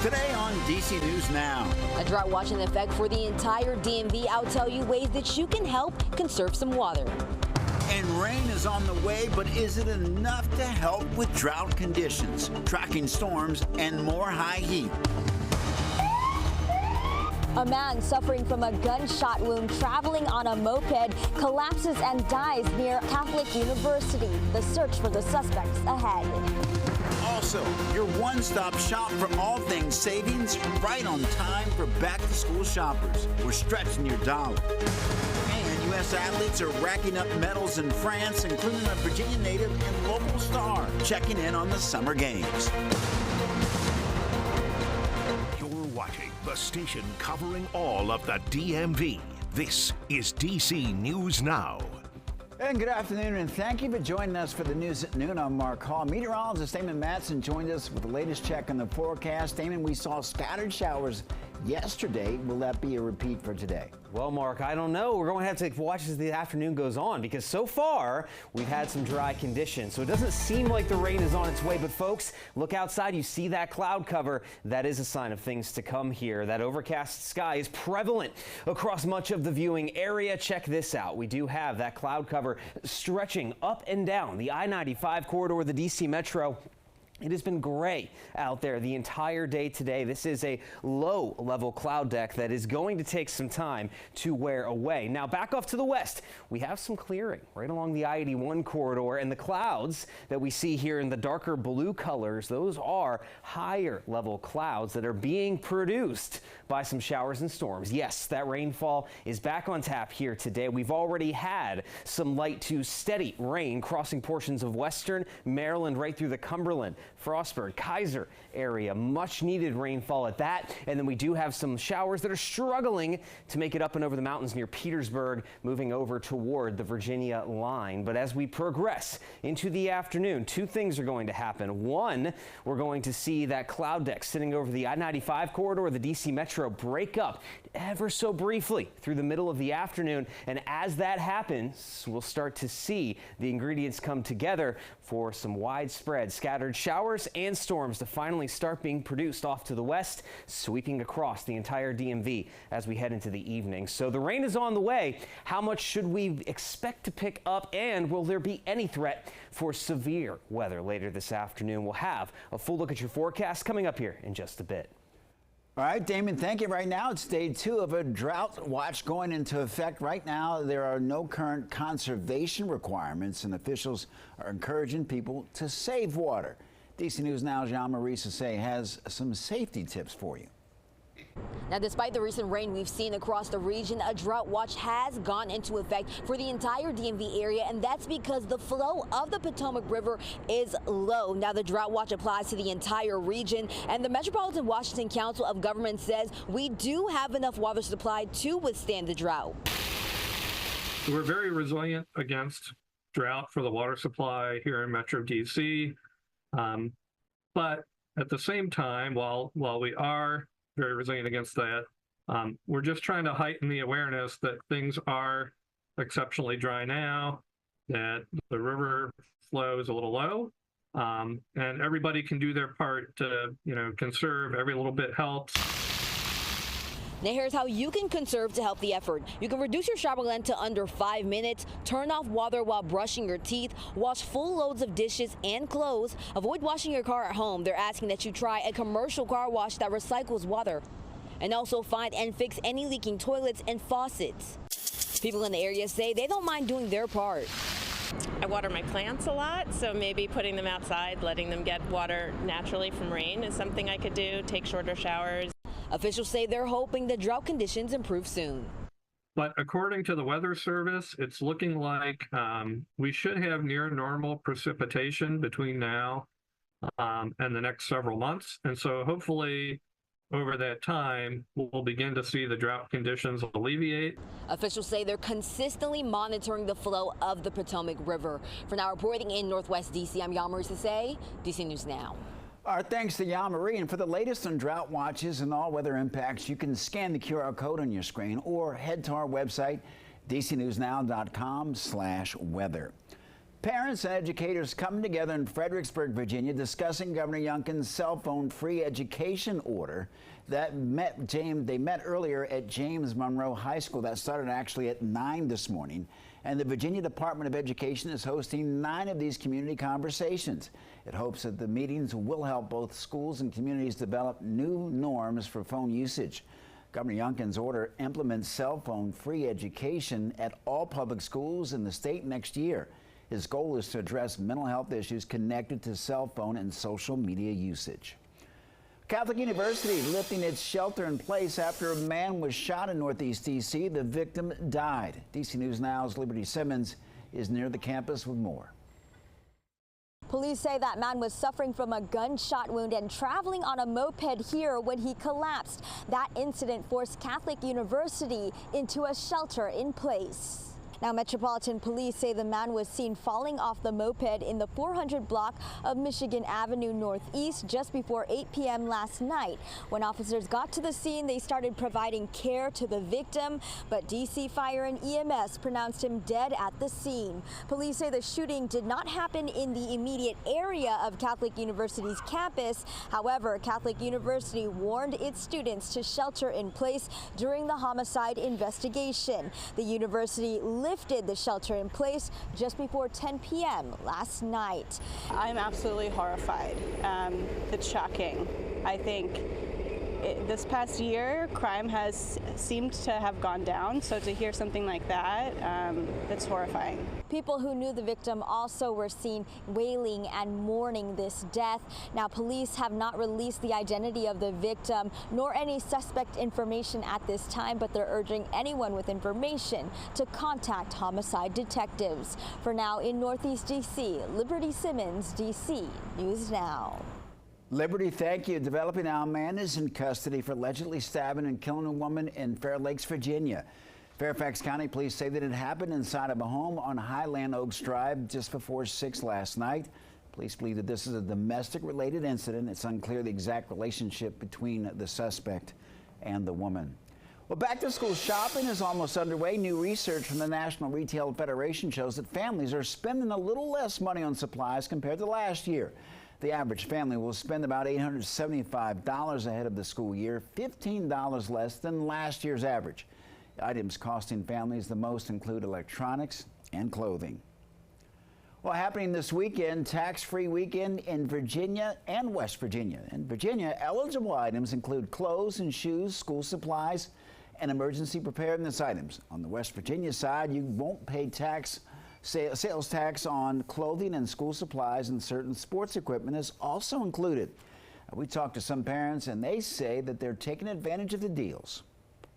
Today on DC News Now. A drought watch in effect for the entire DMV. I'll tell you ways that you can help conserve some water. And rain is on the way, but is it enough to help with drought conditions, tracking storms, and more high heat? A man suffering from a gunshot wound traveling on a moped collapses and dies near Catholic University. The search for the suspects ahead. Also, your one-stop shop for all things savings, right on time for back-to-school shoppers. We're stretching your dollar. And U.S. athletes are racking up medals in France, including a Virginia native and local star, checking in on the Summer Games. You're watching the station covering all of the DMV. This is DC News Now. And good afternoon, and thank you for joining us for the news at noon. I'm Mark Hall. Meteorologist Damon Matson joined us with the latest check on the forecast. Damon, we saw scattered showers yesterday. Will that be a repeat for today? Well, Mark, I don't know. We're going to have to watch as the afternoon goes on because so far we've had some dry conditions. So it doesn't seem like the rain is on its way. But folks, look outside. You see that cloud cover. That is a sign of things to come here. That overcast sky is prevalent across much of the viewing area. Check this out. We do have that cloud cover stretching up and down the I-95 corridor, the DC Metro. It has been gray out there the entire day today. This is a low-level cloud deck that is going to take some time to wear away. Now, back off to the west, we have some clearing right along the I-81 corridor, and the clouds that we see here in the darker blue colors, those are higher-level clouds that are being produced by some showers and storms. Yes, that rainfall is back on tap here today. We've already had some light to steady rain crossing portions of western Maryland right through the Cumberland, Frostburg, Kaiser area. Much needed rainfall at that. And then we do have some showers that are struggling to make it up and over the mountains near Petersburg, moving over toward the Virginia line. But as we progress into the afternoon, two things are going to happen. One, we're going to see that cloud deck sitting over the I-95 corridor, the DC Metro, break up ever so briefly through the middle of the afternoon. And as that happens, we'll start to see the ingredients come together for some widespread scattered showers and storms to finally start being produced off to the west, sweeping across the entire DMV as we head into the evening. So the rain is on the way. How much should we expect to pick up, and will there be any threat for severe weather later this afternoon? We'll have a full look at your forecast coming up here in just a bit. All right, Damon, thank you. Right now, it's day 2 of a drought watch going into effect. Right now, there are no current conservation requirements, and officials are encouraging people to save water. DC News Now's Jean-Marie Sisse has some safety tips for you. Now, despite the recent rain we've seen across the region, a drought watch has gone into effect for the entire DMV area, and that's because the flow of the Potomac River is low. Now, the drought watch applies to the entire region, and the Metropolitan Washington Council of Governments says we do have enough water supply to withstand the drought. We're very resilient against drought for the water supply here in Metro DC. But at the same time, while we are very resilient against that, we're just trying to heighten the awareness that things are exceptionally dry now, that the river flow is a little low, and everybody can do their part to, conserve. Every little bit helps. Now, here's how you can conserve to help the effort. You can reduce your shower length to under 5 minutes, turn off water while brushing your teeth, wash full loads of dishes and clothes, avoid washing your car at home. They're asking that you try a commercial car wash that recycles water, and also find and fix any leaking toilets and faucets. People in the area say they don't mind doing their part. I water my plants a lot, so maybe putting them outside, letting them get water naturally from rain is something I could do, take shorter showers. Officials say they're hoping the drought conditions improve soon. But according to the Weather Service, it's looking like we should have near normal precipitation between now and the next several months. And so hopefully over that time, we'll begin to see the drought conditions alleviate. Officials say they're consistently monitoring the flow of the Potomac River. For now, reporting in Northwest DC, I'm Jean-Marie Sisse, DC News Now. Our thanks to Jean-Marie. And for the latest on drought watches and all weather impacts, you can scan the QR code on your screen or head to our website, dcnewsnow.com/weather. Parents and educators coming together in Fredericksburg, Virginia, discussing Governor Youngkin's cell phone free education order that they met earlier at James Monroe High School. That started actually at 9 this morning. And the Virginia Department of Education is hosting 9 of these community conversations. It hopes that the meetings will help both schools and communities develop new norms for phone usage. Governor Youngkin's order implements cell phone free education at all public schools in the state next year. His goal is to address mental health issues connected to cell phone and social media usage. Catholic University lifting its shelter in place after a man was shot in Northeast D.C. The victim died. DC News Now's Liberty Simmons is near the campus with more. Police say that man was suffering from a gunshot wound and traveling on a moped here when he collapsed. That incident forced Catholic University into a shelter in place. Now, Metropolitan Police say the man was seen falling off the moped in the 400 block of Michigan Avenue Northeast just before 8 p.m. last night. When officers got to the scene, they started providing care to the victim, but DC Fire and EMS pronounced him dead at the scene. Police say the shooting did not happen in the immediate area of Catholic University's campus. However, Catholic University warned its students to shelter in place during the homicide investigation. The university lifted the shelter in place just before 10 p.m. last night. I'm absolutely horrified. It's shocking. I think this past year, crime has seemed to have gone down, so to hear something like that, it's horrifying. People who knew the victim also were seen wailing and mourning this death. Now, police have not released the identity of the victim nor any suspect information at this time, but they're urging anyone with information to contact homicide detectives. For now, in Northeast D.C., Liberty Simmons, D.C. News Now. Liberty, thank you. Developing now, a man is in custody for allegedly stabbing and killing a woman in Fair Lakes, Virginia. Fairfax County police say that it happened inside of a home on Highland Oaks Drive just before 6 last night. Police believe that this is a domestic-related incident. It's unclear the exact relationship between the suspect and the woman. Well, back-to-school shopping is almost underway. New research from the National Retail Federation shows that families are spending a little less money on supplies compared to last year. The average family will spend about $875 ahead of the school year, $15 less than last year's average. Items costing families the most include electronics and clothing. Well, happening this weekend, tax-free weekend in Virginia and West Virginia. In Virginia, eligible items include clothes and shoes, school supplies, and emergency preparedness items. On the West Virginia side, you won't pay sales tax on clothing and school supplies, and certain sports equipment is also included. We talked to some parents, and they say that they're taking advantage of the deals.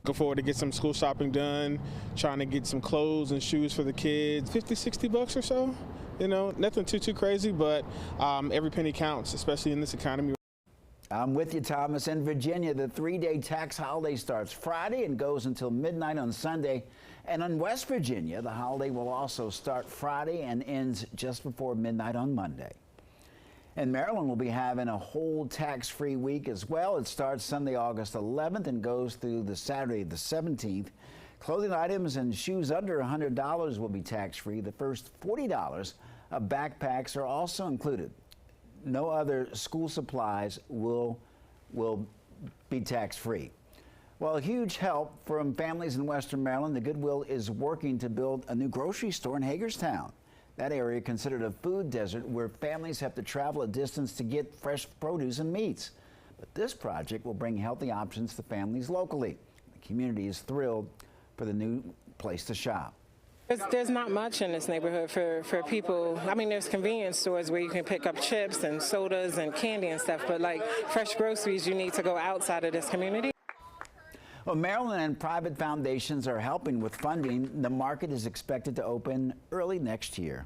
Looking forward to get some school shopping done, trying to get some clothes and shoes for the kids. 50, 60 bucks or so. You know, nothing too crazy, but every penny counts, especially in this economy. I'm with you, Thomas. In Virginia, the 3-day tax holiday starts Friday and goes until midnight on Sunday. And in West Virginia, the holiday will also start Friday and ends just before midnight on Monday. And Maryland will be having a whole tax-free week as well. It starts Sunday, August 11th and goes through the Saturday, the 17th. Clothing items and shoes under $100 will be tax-free. The first $40 of backpacks are also included. No other school supplies will be tax-free. Well, a huge help from families in Western Maryland. The Goodwill is working to build a new grocery store in Hagerstown. That area considered a food desert where families have to travel a distance to get fresh produce and meats. But this project will bring healthy options to families locally. The community is thrilled for the new place to shop. There's not much in this neighborhood for people. I mean, there's convenience stores where you can pick up chips and sodas and candy and stuff, but like fresh groceries, you need to go outside of this community. Well, Maryland and private foundations are helping with funding. The market is expected to open early next year.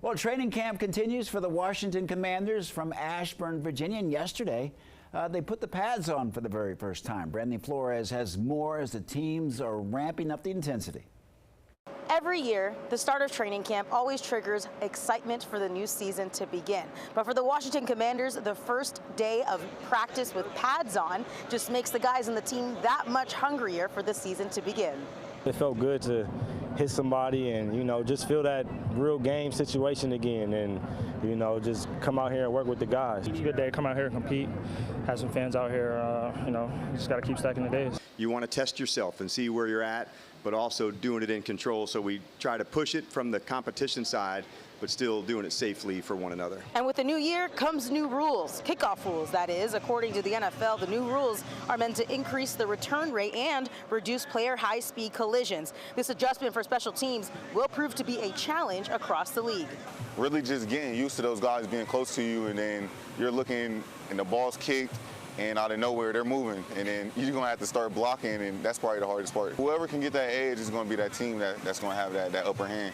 Well, training camp continues for the Washington Commanders from Ashburn, Virginia. And yesterday, they put the pads on for the very first time. Brandy Flores has more as the teams are ramping up the intensity. Every year, the start of training camp always triggers excitement for the new season to begin. But for the Washington Commanders, the first day of practice with pads on just makes the guys on the team that much hungrier for the season to begin. It felt good to hit somebody and, you know, just feel that real game situation again and, you know, just come out here and work with the guys. It's a good day to come out here and compete, have some fans out here, you know, just got to keep stacking the days. You want to test yourself and see where you're at, but also doing it in control. So we try to push it from the competition side, but still doing it safely for one another. And with the new year comes new rules, kickoff rules, that is. According to the NFL, the new rules are meant to increase the return rate and reduce player high-speed collisions. This adjustment for special teams will prove to be a challenge across the league. Really just getting used to those guys being close to you, and then you're looking and the ball's kicked, and out of nowhere they're moving, and then you're going to have to start blocking, and that's probably the hardest part. Whoever can get that edge is going to be that team that's going to have that upper hand.